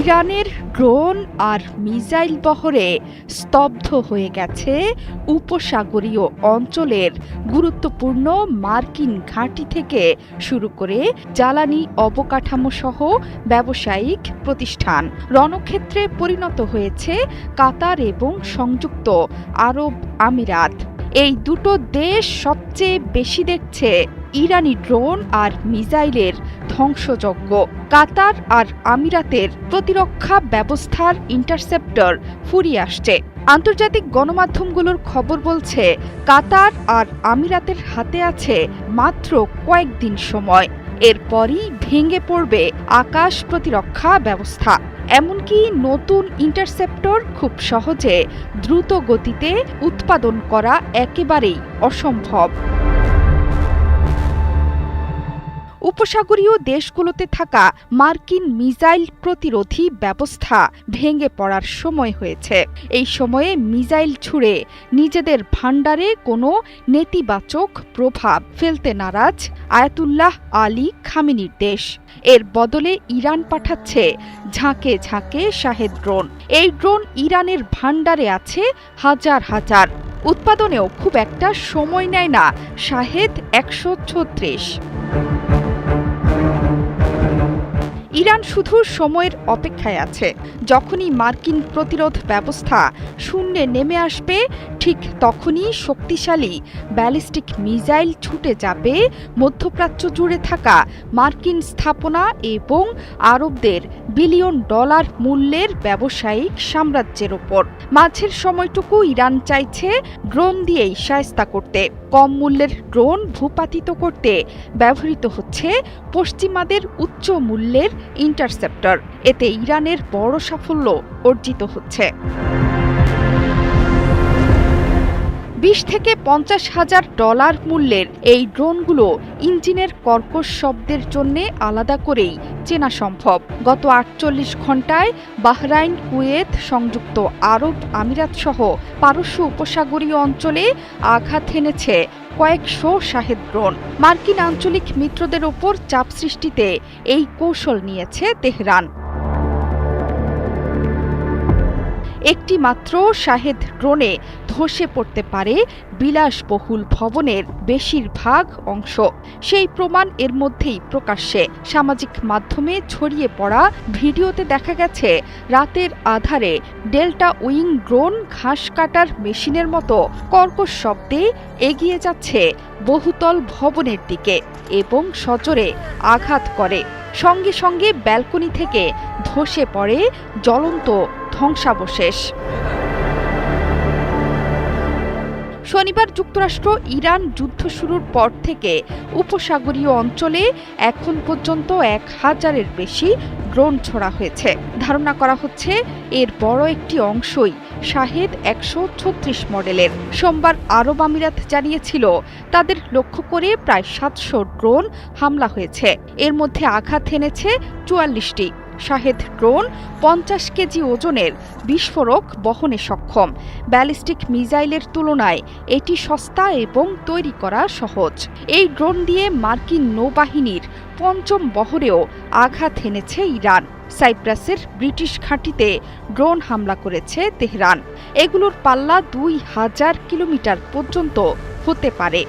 ইরানের ড্রোন আর মিসাইল বহরে স্তব্ধ হয়ে গেছে উপসাগরীয় অঞ্চলের গুরুত্বপূর্ণ মার্কিন ঘাঁটি থেকে শুরু করে জ্বালানি অবকাঠামো সহ ব্যবসায়িক প্রতিষ্ঠান। রণক্ষেত্রে পরিণত হয়েছে কাতার এবং সংযুক্ত আরব আমিরাত। এই দুটো দেশ সবচেয়ে বেশি দেখছে ইরানি ড্রোন আর মিসাইলের ধ্বংসযজ্ঞ। কাতার আর আমিরাতের প্রতিরক্ষা ব্যবস্থার ইন্টারসেপ্টর ফুরিয়ে আসছে। আন্তর্জাতিক গণমাধ্যমগুলোর খবর বলছে, কাতার আর আমিরাতের হাতে আছে মাত্র কয়েকদিন সময়, এরপরই ভেঙে পড়বে আকাশ প্রতিরক্ষা ব্যবস্থা। এমনকি নতুন ইন্টারসেপ্টর খুব সহজে দ্রুত গতিতে উৎপাদন করা একেবারেই অসম্ভব। উপসাগরীয় দেশগুলোতে থাকা মার্কিন মিসাইল প্রতিরোধী ব্যবস্থা ভেঙে পড়ার সময় হয়েছে। এই সময়ে মিসাইল ছুড়ে নিজেদের ভান্ডারে কোনো নেতিবাচক প্রভাব ফেলতে নারাজ আয়াতুল্লাহ আলী খামেনির দেশ। এর বদলে ইরান পাঠাচ্ছে ঝাঁকে ঝাঁকে শাহেদ ড্রোন। এই ড্রোন ইরানের ভান্ডারে আছে হাজার হাজার। উৎপাদনেও খুব একটা সময় নেয় না শাহেদ 136। ইরান শুধু সময়ের অপেক্ষায় আছে। যখনই মার্কিন প্রতিরোধ ব্যবস্থা শূন্যে নেমে আসবে, ঠিক তখনই শক্তিশালী ব্যালিস্টিক মিসাইল ছুটে যাবে মধ্যপ্রাচ্য জুড়ে থাকা মার্কিন স্থাপনা এবং আরবদের বিলিয়ন ডলার মূল্যের ব্যবসায়িক সাম্রাজ্যের ওপর। মাঝের সময়টুকু ইরান চাইছে ড্রোন দিয়েই শায়েস্তা করতে। কম মূল্যের ড্রোন ভূপাতিত করতে ব্যবহৃত হচ্ছে পশ্চিমাদের উচ্চ মূল্যের ইন্টারসেপ্টর। এতে ইরানের বড় সাফল্য অর্জিত হচ্ছে। 20 থেকে 50 হাজার ডলার মূল্যের এই ড্রোনগুলো ইঞ্জিনের কর্কশ শব্দের জন্য আলাদা করেই চেনা সম্ভব। গত 48 ঘণ্টায় বাহরাইন, কুয়েত, সংযুক্ত আরব আমিরাত সহ পারস্য উপসাগরীয় অঞ্চলে আঘাত হেনেছে কয়েকশো শাহেদ ড্রোন। মার্কিন আঞ্চলিক মিত্রদের ওপর চাপ সৃষ্টিতে এই কৌশল নিয়েছে তেহরান। একটি মাত্র শাহেদ ড্রোনে ধসে পড়তে পারে বিলাসবহুল ভবনের বেশিরভাগ অংশ। সেই প্রমাণ এর মধ্যেই প্রকাশ্যে। সামাজিক মাধ্যমে ছড়িয়ে পড়া ভিডিওতে দেখা গেছে রাতের আধারে ডেল্টা উইং ড্রোন ঘাস কাটার মেশিনের মতো কর্কশ শব্দে এগিয়ে যাচ্ছে বহুতল ভবনের দিকে এবং সজোরে আঘাত করে। সঙ্গে সঙ্গে ব্যালকনি থেকে ধসে পড়ে জ্বলন্ত ধ্বংসাবশেষ। শনিবার যুক্তরাষ্ট্র ইরান যুদ্ধ শুরুর পর থেকে উপসাগরীয় অঞ্চলে এখন পর্যন্ত 1000-এর বেশি ড্রোন ছোড়া হয়েছে। ধারণা করা হচ্ছে এর বড় একটি অংশই শাহেদ 136 মডেলের। সোমবার আরব আমিরাত জানিয়েছিল তাদের লক্ষ্য করে প্রায় 700 ড্রোন হামলা হয়েছে। এর মধ্যে আঘাত হেনেছে 44টি। শাহেদ ড্রোন 50 কেজি ওজনের বিস্ফোরক বহনে সক্ষম। ব্যালিস্টিক মিসাইলের তুলনায় এটি সস্তা এবং তৈরি করা সহজ। এই ড্রোন দিয়ে মার্কিন নৌবাহিনীর 5ম বহরেও আঘাত হেনেছে ইরান। সাইপ্রাসের ব্রিটিশ ঘাঁটিতে ড্রোন হামলা করেছে তেহরান। এগুলোর পাল্লা 2000 কিলোমিটার পর্যন্ত হতে পারে।